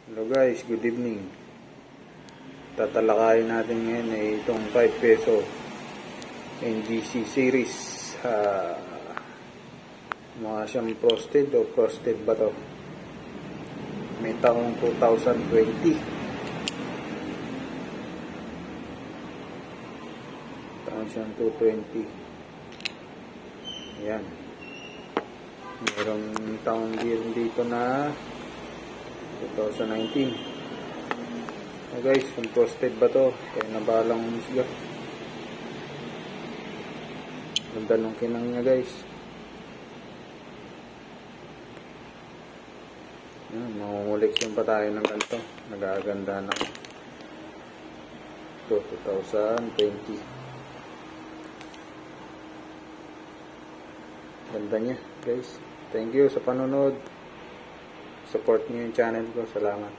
Hello guys, good evening. Tatalakayin natin ngayon ay itong 5 peso NGC series. Mga siyang frosted o frosted ba to? May taong 2020. Taong siyang 220. Ayan. Mayroong taong dito na 2019. Guys, kung frosted ba to, kaya nabalang musga. Ganda nung kinang niya guys. Mangunguliksyon pa tayo ng ganito. Nagaganda na ito, 2020. Ganda niya guys. Thank you sa panonood. Support niyo yung channel ko. Salamat.